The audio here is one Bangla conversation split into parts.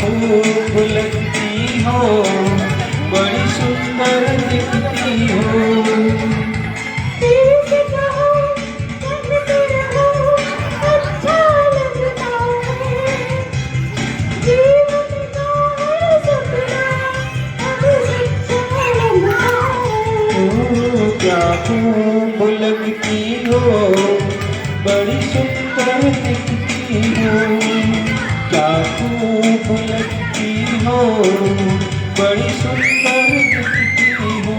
खूब लगती हो, बड़ी सुंदर दिखती हो। क्या खूब लगती हो, बड़ी सुंदर दिखती हो। क्या खूब लगती हो, बड़ी सुंदर दिखती हो।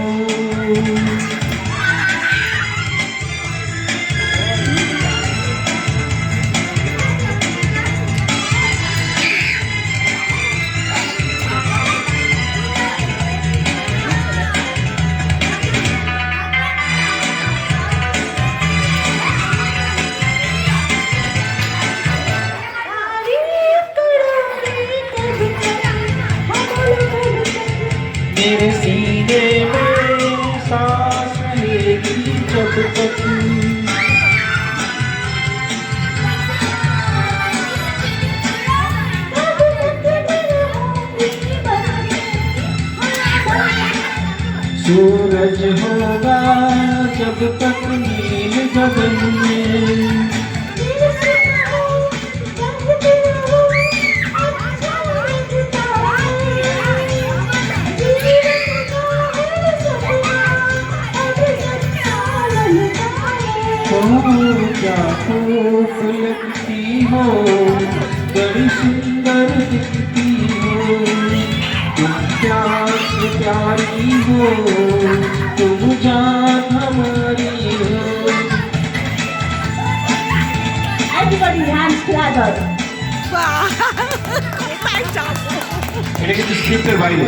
मेरे सीने में सांस लेगी जब तक, सूरज होगा जब तक नील गगन में। क्या खूब लगती हो, बड़ी सुंदर दिखती हो। तुम प्यार से प्यारी हो, तुम जान हमारी हो। Everybody hands together. এটা কিন্তু স্ক্রিপ্টের বাইরে।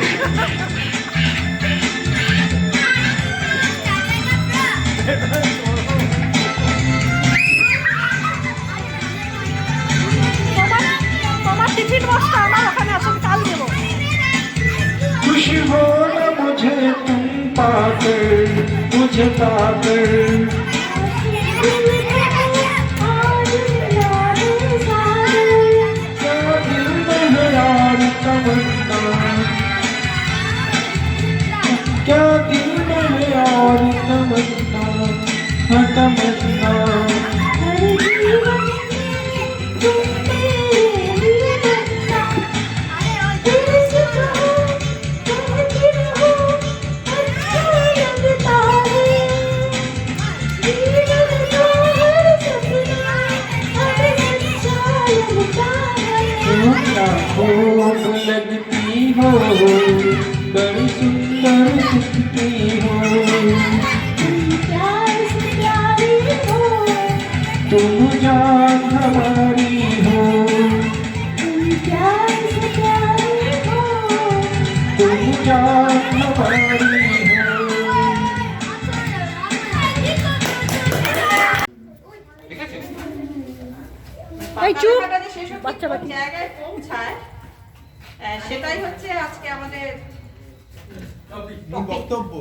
তোমার টিফিন বক্সটা আমার ওখানে আসুন, কাল দেবো। खुशी हो न मुझे तुम पाकर, मुझे पाकर। क्या दिल में है यार तमन्ना, क्या दिल में है यार तमन्ना, हाँ तमन्ना। खूब लगती हो, बड़ी सुंदर दिखती हो। तुम जान हमारी हो, तुम जान हमारी हो। বাচ্চা বাচ্চা জায়গায় পৌঁছায়, সেটাই হচ্ছে আজকে আমাদের বক্তব্য।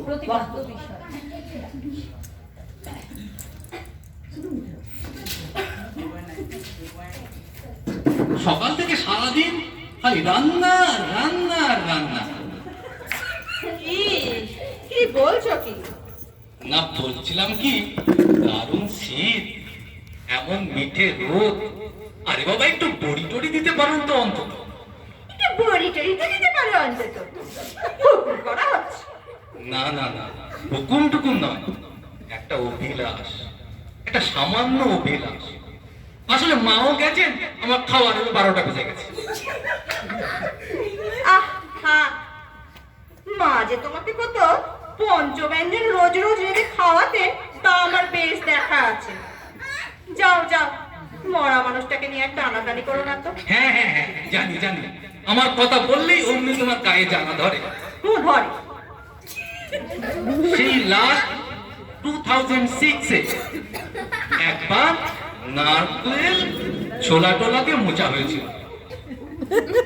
সকাল থেকে সারাদিন খালি রান্না রান্না রান্না। কি কি বলছো কি? না বলছিলাম কি, দারুণ শীত, এমন মিঠে রোদ। আরে বাবা, একটু বড়ি টড়ি দিতে পারুন তো অন্তত। একটু বড়ি টড়ি তো দিতে পারো অন্তত। হুকুম করা হচ্ছে। না না না, হুকুম টুকুম নয়, একটা অভিলাষ, একটা সামান্য অভিলাষ। আসলে মাও গেছেন, আমার খাওয়ার 12টা বেজে গেছে। আহা, মা যে তোমাকে কত পঞ্চব্যঞ্জন রোজ রোজ রেঁধে খাওয়াতে, তা আমার বেশ দেখা আছে। যাও যাও, মরা মানুষটাকে নিয়ে একটা টানাটানি করো না তো। হ্যাঁ হ্যাঁ হ্যাঁ, জানি জানি, আমার কথা বললেই অমনি তোমার গায়ে জানা ধরে। ধরে সেই লাস্ট 2006-এ একবার নারকেল ছোলা টোলাকে মোচা হয়েছিল।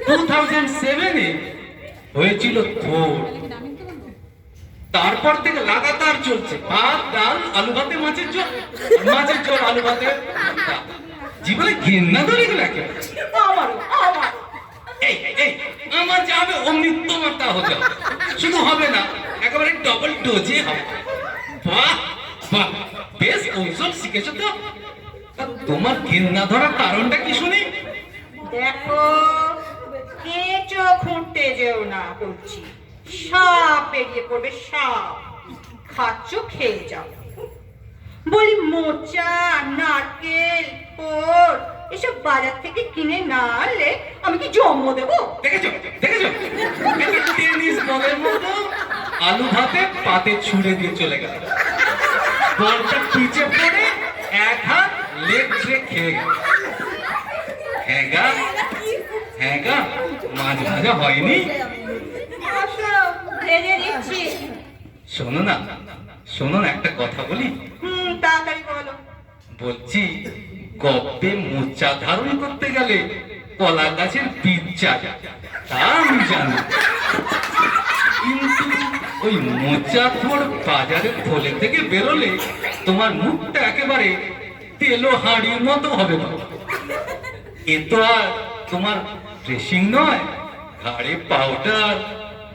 2007-এ হয়েছিল থোর। তারপর থেকে লাগাতার চলছে ভাত ডাল আলু ভাতে মাছের ঝোল, মাছের ঝোল আলু ভাতে। জীবনে ঘেন্না ধরে গেল একেবারে। আমারও আমারও এই এই আমার যা হবে অমনি তোমার তা হতে হবে, শুধু হবে না একেবারে ডবল ডোজে হবে। বাহ বাহ, বেশ কৌশল শিখেছো তো। তা তোমার ঘেন্না ধরার কারণটা কি শুনি? দেখো, কেঁচো খুঁটতে যেও না বলছি, সাপ বেরিয়ে পড়বে, সাপ। খাচ্ছ খেয়ে যাও। বলি মোচা, নারকেল, পোড় এসব বাজার থেকে কিনে না আনলে আমি কি জন্ম দেবো? দেখেছো দেখেছো, টেনিস বলের মতো আলু ভাতে পাতে ছুঁড়ে দিয়ে চলে গেল। বলটা পিছে পড়ে এক হাত লেগ ট্রেক খেয়ে গেল। হ্যাঁ গা, হ্যাঁ গা, মাছ ভাজা হয়নি। আসো, ভেজে দিচ্ছি। শোনো না, শোনো না, একটা কথা বলি। তাড়াতাড়ি বলো। বলছি, গপ্পে মোচা ধারণ করতে গেলে কলা গাছের বীজ চাই, তা আমি জানি। কিন্তু ওই মোচা থোড় বাজারে থলে থেকে বেরোলে তোমার মুখটা একেবারে তেলো হাঁড়ির মতো হবে না। এ তো আর তোমার ড্রেসিং নয়, ঘাড়ে পাউডার,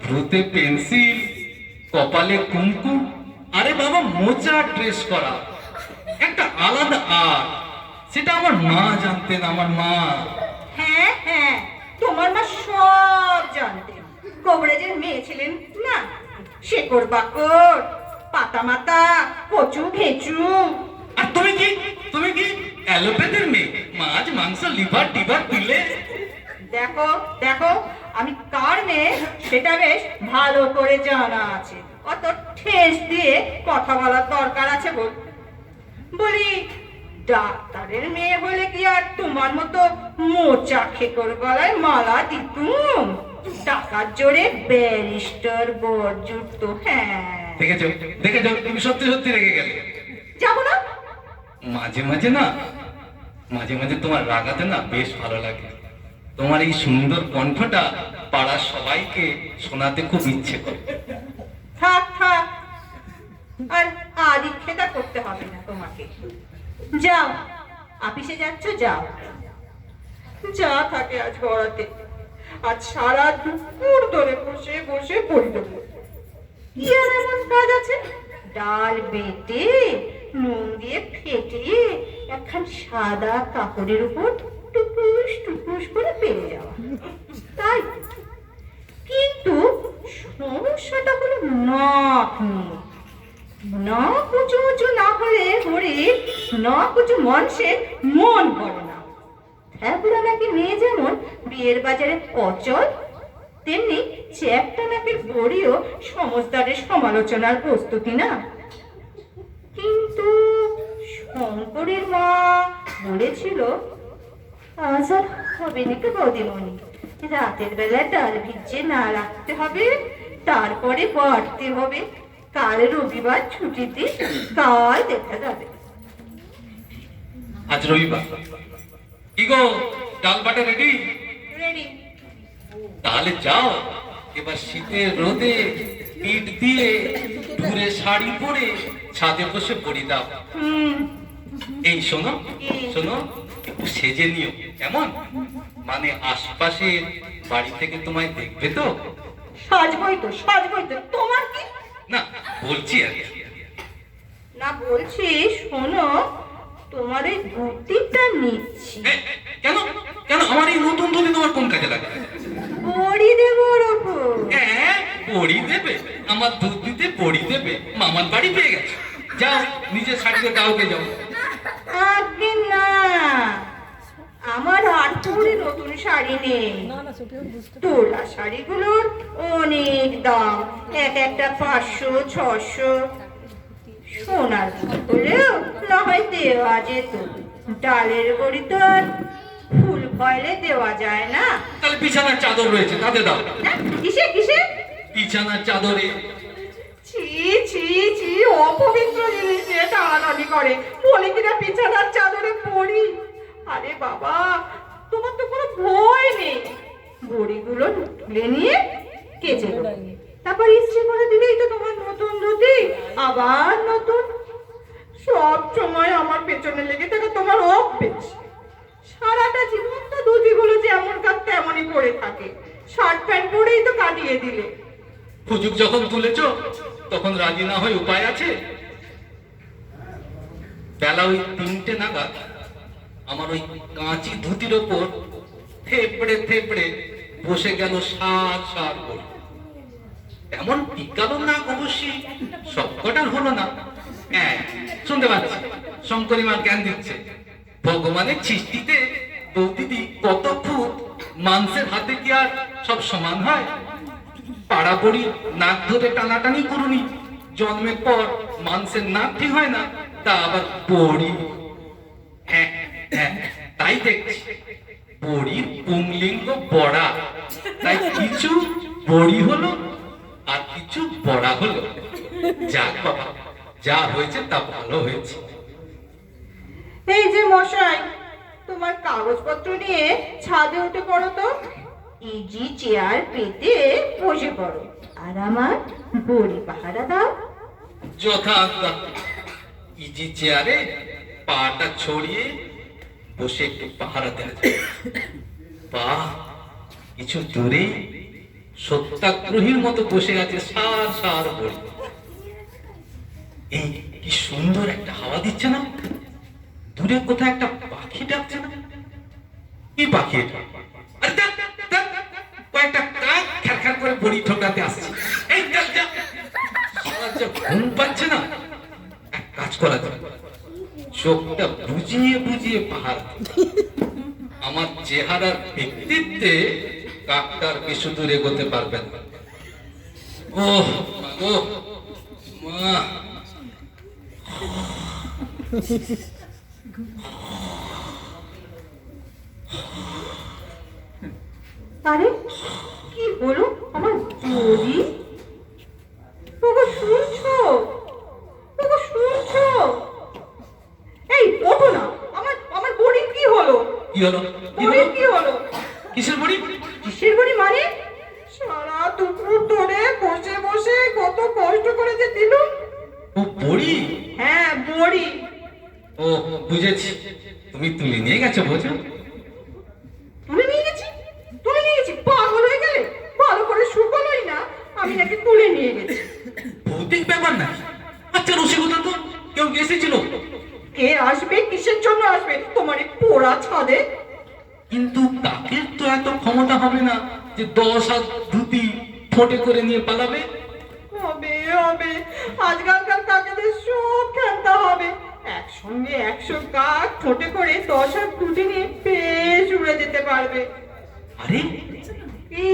ভ্রুতে পেন্সিল, কপালে কুমকুম। আরে বাবা, মোচা ড্রেস করা একটা আলাদা আর্ট, সেটা আমার মা জানতেন, আমার মা। হ্যাঁ হ্যাঁ, তোমার মা সব জানতেন। কবরেজের মেয়ে ছিলেন না, শেকড় বাকড়, পাতা মাতা, কচু ঘেঁচু। আর তুমি কি, তুমি কি অ্যালোপ্যাথের মেয়ে? মাছ মাংস লিভার টিভার দিলে। দেখো দেখো, আমি কার মেয়ে সেটা বেশ ভালো করে জানা আছে। অত ঠেস দিয়ে কথা বলার দরকার আছে বলি ডাক্তারের মেয়ে হলে কি আর তোমার মতো মোচা খেকর গলায় মালা দিতুম? টাকার জোরে ব্যারিস্টার বর জুটতো। হ্যাঁ, দেখেছো দেখেছো, তুমি সত্যি সত্যি রেগে গেলে। যাবো না? মাঝে মাঝে না, মাঝে মাঝে তোমার রাগাতে না বেশ ভালো লাগে। তোমার এই সুন্দর কণ্ঠটা পাড়ার সবাইকে শোনাতে খুব ইচ্ছে করে। থাক থাক, আর আদিক্ষেতা করতে হবে না তোমাকে। যাও, অফিসে যাচ্ছ, যাও। যা থাকে আজ গড়াতে, আজ সারা দুপুর ধরে বসে বসে পড়ে দেবো। কি আর এমন কাজ আছে? ডাল বেটে নুন দিয়ে ফেটিয়ে একখান সাদা কাপড়ের উপর টুকুস টুকুস করে পেয়ে যাওয়া, তাই। কিন্তু সমস্যাটা হলো নাক নিয়ে। নাক উঁচু উঁচু না হলে হরির, নাক উঁচু মানুষের মন করে না। ঠ্যাবড়া নাকি মেয়ে যেমন বিয়ের বাজারে অচল, তেমনি চ্যাপটা নাকের বড়িও সমজদারের সমালোচনার প্রস্তুতি না। কিন্তু শঙ্করের মা বলেছিল, আজ আর হবে নাকি বৌদিমণি, রাতের বেলায় ডাল ভিজে না রাখতে হবে, তারপরে বাড়তে হবে। কাল রবিবার ছুটিতে, কাল দেখা যাবে। আজ রবিবার, কি গো, ডাল বাটা রেডি? রেডি। তাহলে যাও, এবার শীতের রোদে পিঠ দিয়ে দূরে শাড়ি পরে ছাদে বসে বড়ি দাও। এই শোনো শোনো, একটু সেজে নিও, কেমন? মানে আশপাশের বাড়ি থেকে তোমায় দেখবে তো। সাজবই তো, সাজবই তো, তোমার কি? না, বলছি আর কি। না, বলছি শোনো, তোমার এই ধুতিটা নিচ্ছি। কেন কেন, আমার এই নতুন ধুতি তোমার কোন কাজে লাগে? বড়ি দেবো ওর ওপর। হ্যাঁ, পড়ি দেবে? আমার ধুতিতে পড়ি দেবে? মামার বাড়ি পেয়ে গেছে, যাও নিজের শাড়িতে কাউকে যাও। আগে না, আমার আর পরে নতুন শাড়ি নেই। তোলা শাড়িগুলোর অনেক দাম, এক একটা 500 600। সোনার হলেও না হয় দেওয়া যেত, ডালের বড়ি তো আর ফুল ফয়েলে দেওয়া যায় না। তাহলে বিছানার চাদর রয়েছে, তাতে দাও। কিসে কিসে? বিছানার চাদরে। ছি ছি ছি, অপবিত্র জিনিস নিয়ে টানাটানি করে, বলে কিনা বিছানার চাদরে পড়ি। আরে বাবা, তোমার তো কোনো ভয় নেই। বড়িগুলো তুলে নিয়ে কেচে দেবো, তারপর ইস্ত্রি করে দিলেই তো তোমার নতুন ধুতি আবার নতুন। সব সময় আমার পেছনে লেগে থাকে তোমার অভ্যেস। সারাটা জীবন তো ধুতিগুলো যেমন কাজ তেমনই পরে থাকে, শার্ট প্যান্ট পরেই তো কাটিয়ে দিলে। হুজুক যখন তুলেছ তখন রাজি না হয় উপায় আছে? বেলা ওই 3টে নাগাদ আমার ওই কাঁচি ধুতির ওপর থেপড়ে থেপড়ে বসে গেল সার সার করে। এমন টিকালো না অবশ্যই, সবকটার হলো না। হ্যাঁ, শুনতে পাচ্ছি শঙ্করী মা জ্ঞান দিচ্ছে, ভগবানের সৃষ্টিতে বৌদিদি কত ফুট, মানুষের হাতে কি আর সব সমান হয়? পাড়াপড়ি নাক ধরে টানাটানি করুনি, জন্মের পর মানুষের নাক ঠিক হয় না, তা আবার পড়ি। হ্যাঁ হ্যাঁ, তাই দেখছি বড়ির পুংলিঙ্গ বড়া, তাই কিছু বড়ি হলো আর কিছু বড়া হলো। যাক বাবা, যা হয়েছে তা ভালো হয়েছে। এই যে মশাই, তোমার কাগজপত্র নিয়ে ছাদে উঠে পড়ো তো। ইজি চেয়ার পেতে বসে পড়ো, আর আমার বড়ি পাহারা দাও। যথা আজ্ঞা। ইজি চেয়ারে পাটা ছড়িয়ে বসে একটু পাহারা দেওয়া যায়। বাহ, কিছু দূরে সত্যাগ্রহীর মতো বসে আছে সার সার বড়ি। এই কি সুন্দর একটা হাওয়া দিচ্ছে না? দূরে কোথায় একটা পাখি ডাকছে না? কি পাখি এটা? আরে দেখ, দেখ, কয়েকটা কাক খ্যারখ্যার করে বড়ি ঠোকাতে আসছে। এই দেখ, দেখ, সারা যে ঘুম পাচ্ছে না। এক কাজ করা যায়, চোখটা বুজিয়ে বুজিয়ে পাহাড়। আমার চেহারার ব্যক্তিত্বে কাকটার বেশি দূর এগোতে পারবে না। ওহ গো মা, আরে কি হলো আমার বড়ি? ওগো শুনছো? ওগো শুনছো? এই ওঠো না, আমার আমার বড়ি কি হলো? কি হলো? কি বড়ি হলো? কি হলো? কিসের বড়ি? কিসের বড়ি মানে? সারা দুপুর ধরে বসে বসে কত কষ্ট করে যে দিলুম। ও বড়ি? হ্যাঁ বড়ি। ও বুঝেছি, তুমি তুলে নিয়ে গেছো বোঝো। তুলে নিয়ে গেছি? তুলে নিয়ে গেছি? পাগল হয়ে গেলে? ভালো করে শুকোলোই না, আমি নাকি তুলে নিয়ে গেছি। ভৌতিক ব্যাপার না। আচ্ছা রসিকতা তো, কেউ এসেছিল? কে আসবে, কিসের জন্য আসবে তোমার এই পোড়া ছাদে? কিন্তু কাকের তো এত ক্ষমতা হবে না যে 10 হাত ধুতি ঠোঁটে করে নিয়ে পালাবে। হবে হবে, আজকালকার কাকেদের সব খেলতে হবে। একসঙ্গে 100 কাক ঠোঁটে করে 10 হাত টুটি নিয়ে বেশ উড়ে যেতে পারবে। আরে কি?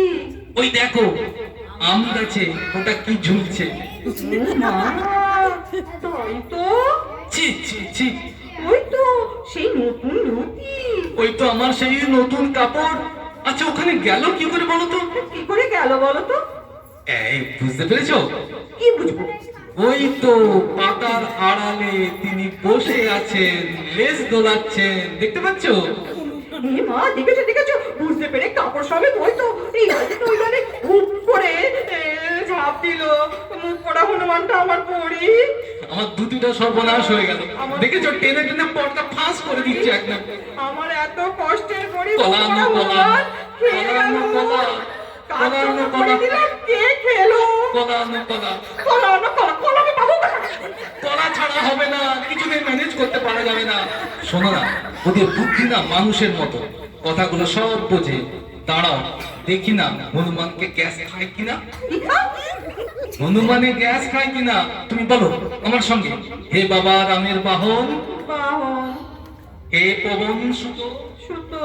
ওই দেখো আম গাছে ওটা কি ঝুলছে। মা, তাই তো। ছি ছি ছি, ওই তো সেই নতুন ধুতি। ওই তো আমার সেই নতুন কাপড়। আচ্ছা ওখানে গেল কি করে বলো তো? কি করে গেল বলো তো? এই বুঝতে পেরেছো? কি বুঝবো? ওই তো পাতার আড়ালে তিনি বসে আছেন, লেজ দোলাচ্ছেন, দেখতে পাচ্ছো? এ মা, দেখেছো দেখেছো, বুঝতে পেরে কাপড় সমেত ওই তো এই তো ওই মানে হুপ করে ঝাঁপ দিল। মুখ পড়া হনুমানটা আমার পড়ি। আমার ধুতিটা সর্বনাশ হয়ে গেল। দেখেছো টেনে টেনে পর্দা ফাঁস করে দিচ্ছে একদম। আমার এত কষ্টের পড়ি কলানো কলা, কলানো কলা, কলানো কলা, কে খেলো? কলানো কলা। কলানো কলা, কলাকে পাবো কোথায়? কলা ছাড়া হবে না, কিছুতেই ম্যানেজ করতে পারা যাবে না। শোনো না, ওদের বুদ্ধি না মানুষের মতো, কথাগুলো সব বোঝে। দাঁড়াও দেখি না হনুমানকে গ্যাস খায় কিনা। কি খাও? হনুমানে গ্যাস খায় কিনা তুমি বলো আমার সঙ্গে। হে বাবা রামের বাহন, বাহন, হে পবন সুত। সুতো।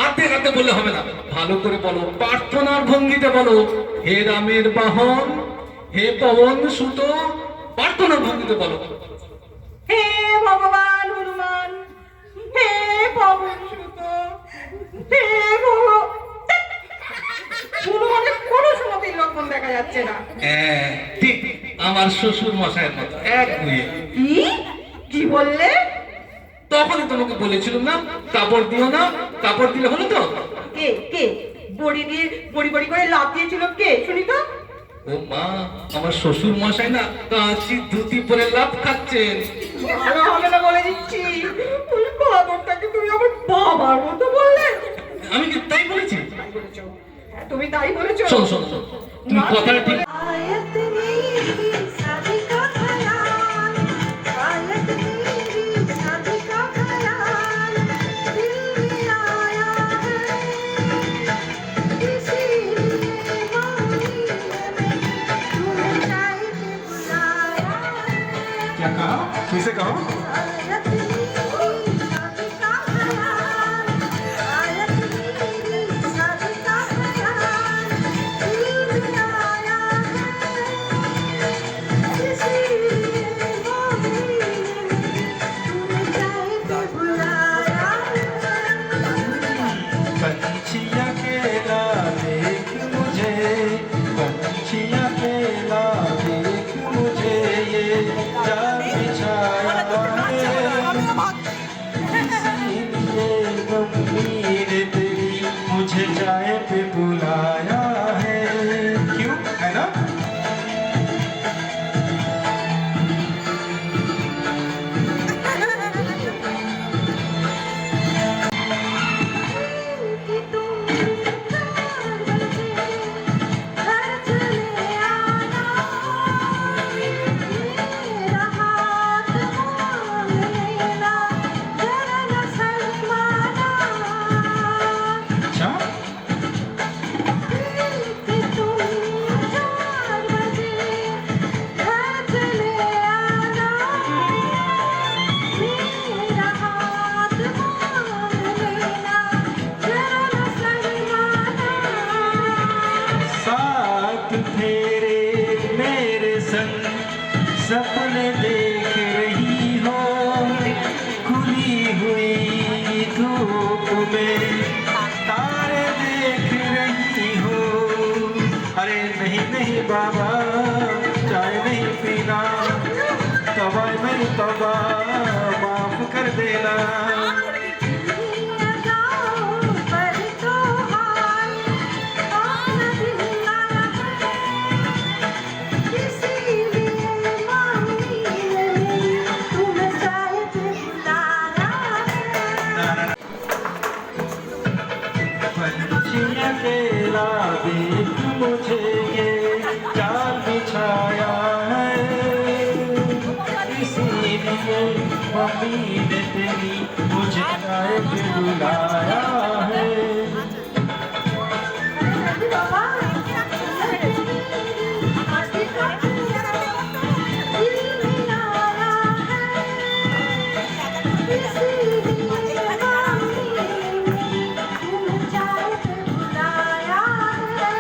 আতে রাতে বললে হবে না, ভালো করে বলো, প্রার্থনার ভঙ্গিতে বলো। হে রামের বাহন, হে পবন সুত, প্রার্থনার ভঙ্গিতে বলো। হে ভগবান হনুমান, হে পবন সুত, হে ভগবান। হনুমানের কোনো সময়তেই লক্ষণ দেখা যাচ্ছে না। হ্যাঁ ঠিক আমার শ্বশুর মশাইয়ের মতো এক গুয়ে। কি? কি বললে? তখনই তোমাকে বলেছিলাম না কাপড় দিও না, কাপড় দিলে হলো তো। কে কে বড়ি দিয়ে বড়ি বড়ি করে লাফ দিয়েছিল কে শুনি তো? ও মা, আমার শ্বশুর মশাই না কাঁচি ধুতি পরে লাভ খাচ্ছেন। ভালো হবে না বলে দিচ্ছি। ওই তাকে তুমি আমার বাবার মতো বললে? আমি কি তাই বলেছি? তাই বলেছো? হ্যাঁ, তুমি তাই বলেছো। শোনো শোনো শোনো, তুমি কথাটা ঠিক आयत मेरी शादी का ख्याल, आयत मेरी शादी का ख्याल दिल में आया है, इसीलिए मौनी में तूने चाहे के बुलाया है। क्या कहा? फिर से कहो। आयत मेरी शादी का ख्याल, आयत मेरी शादी का ख्याल दिल में आया है, इसीलिए मौनी में तूने चाहे के बुलाया है। पंछी अकेला देख मुझे, पंछी अकेला देख मुझे, ये जाल बिछाया है, इसीलिए मम्मी ने तेरी मुझे चाय पे बुलाया है। क्यों, है ना? कि तुम 4 बजे घर चले आना, मेरा हाथ थाम लेना, जरा न शर्माना। अच्छा, कि तुम 4 बजे घर चले आना, मेरा हाथ थाम लेना, जरा न शर्माना। साथ तेरे मेरे संग सपने देख रही हो, खुली हुई धूप में तारे देख रही हो। अरे नहीं नहीं बाबा, चाय नहीं पीना, तौबा मेरी तौबा, माफ कर देना। पर तो हाय अपना दिल आया है, इसीलिए मम्मी ने तुम्हें चाय पे बुलाया है। पंछी अकेला देख मुझे, ये जाल बिछाया है, इसीलिए मम्मी ने तेरी मुझे चाय पे बुलाया है। बाबा दिल में आया है, इसीलिए मम्मी ने तुम्हें चाय पे बुलाया है।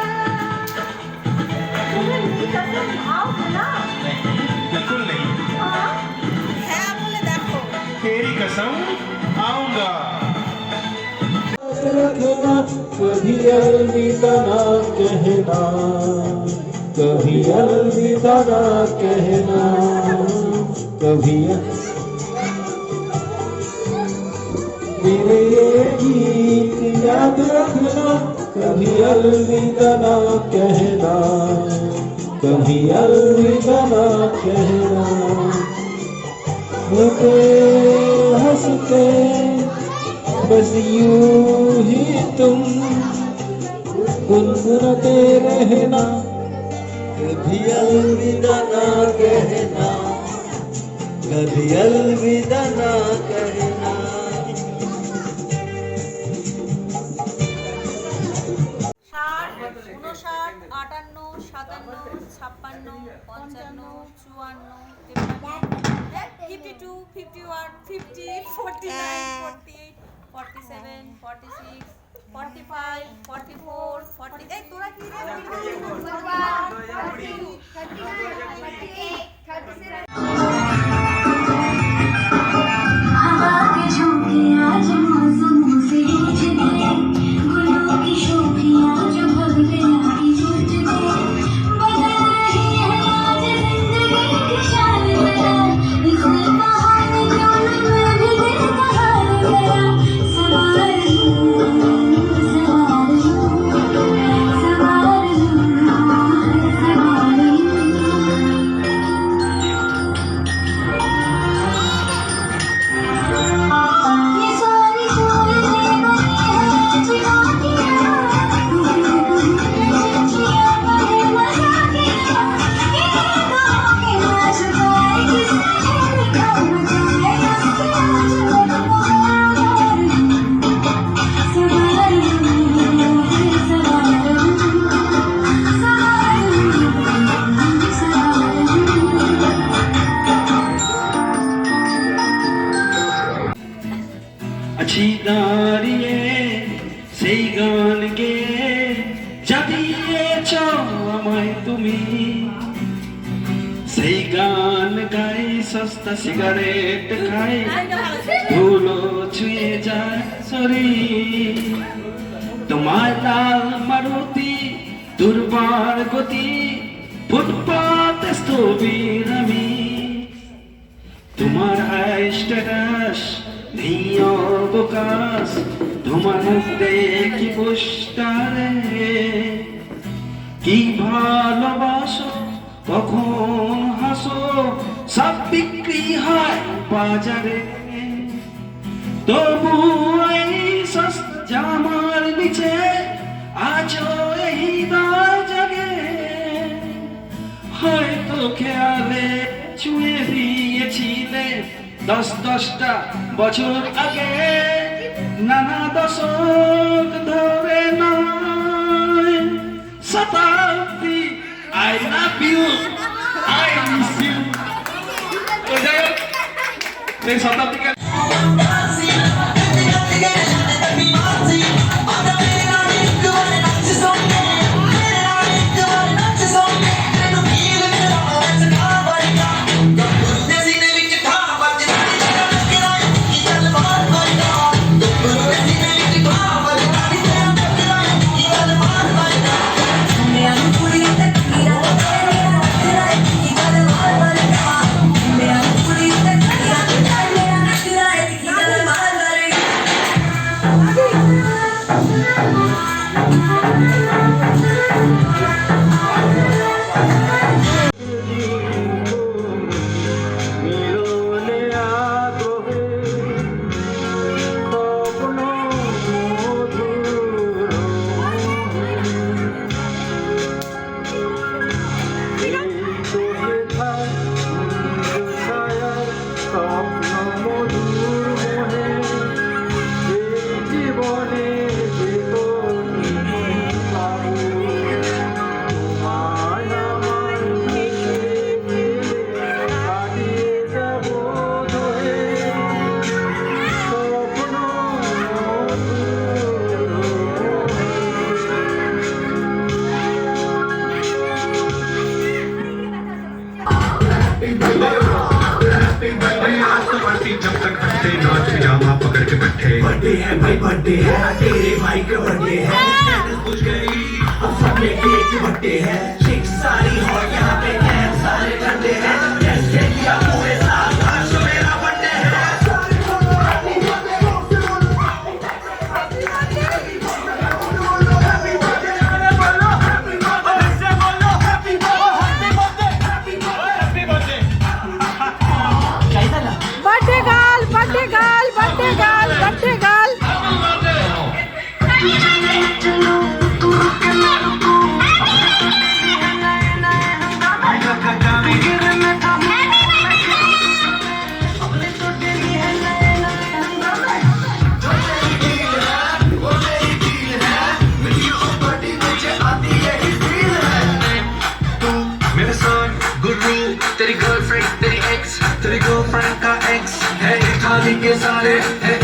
तुम्हें मेरी कसम आओगे ना? नहीं, बिल्कुल नहीं, हाँ? तेरी कसम आऊंगा। रखना कभी अलविदा ना कहना, कभी अलविदा ना कहना, कभी मेरे ये गीत याद रखना, कभी अलविदा ना कहना, कभी अलविदा ना कहना। रोते हंसते बस यूं ही तुम गुनगुनाते रहना, कभी अलविदा ना कहना, कभी अलविदा ना कहना। 45, 44, 40 এই তোরা কি রে? 39, 38, 37 हवा के झोंके आज मौसम से गूंज गए, गुलों की शोखियां जो भग गया की झूठ गए, बदल रही है आज जिंदगी की शान जरा, इस बहार क्यों न मैं भी दिल बहार गया। सवार ये सारी লেগে জাগিয়েছ আমায় তুমি সেই গান গাই সস্তা সিগারেট খাই ধুলো ছুঁয়ে যায় শরীর তোমার লাল মারুতি দুর্বার গতি ফুটপাত স্থবির আমি তোমার স্ট্যাটাস নেই অবকাশ তোমার মুখ দেখি পোস্টারে কি ভালোবাসো কখন হাসো সব বিক্রি হয় বাজারে তবু এই সস্তা জামার নিচে আজও এই দায় জাগে হয়তো খেয়ালে ছুঁয়ে দিয়েছিলে 10-10টা বছর আগে নানা দশক ধরে নয় শতাব্দী I love you I miss you তো যাই হোক এই শতাব্দীকে जब तक हंसते नाच पिजामा पकड़ के बैठे बर्थडे है भाई बर्थडे है तेरे भाई का बर्थडे है पूछ गई अब सबके केक बर्थडे है शिक सारी हो यहाँ पे है सारे करते हैं जैसे किया पूरे साल आज मेरा बर्थडे है birthday girl birthday girl birthday girl birthday girl मेरे साथ गुरु तेरी गर्लफ्रेंड तेरी एक्स तेरी गर्लफ्रेंड का एक्स है थाली के सारे है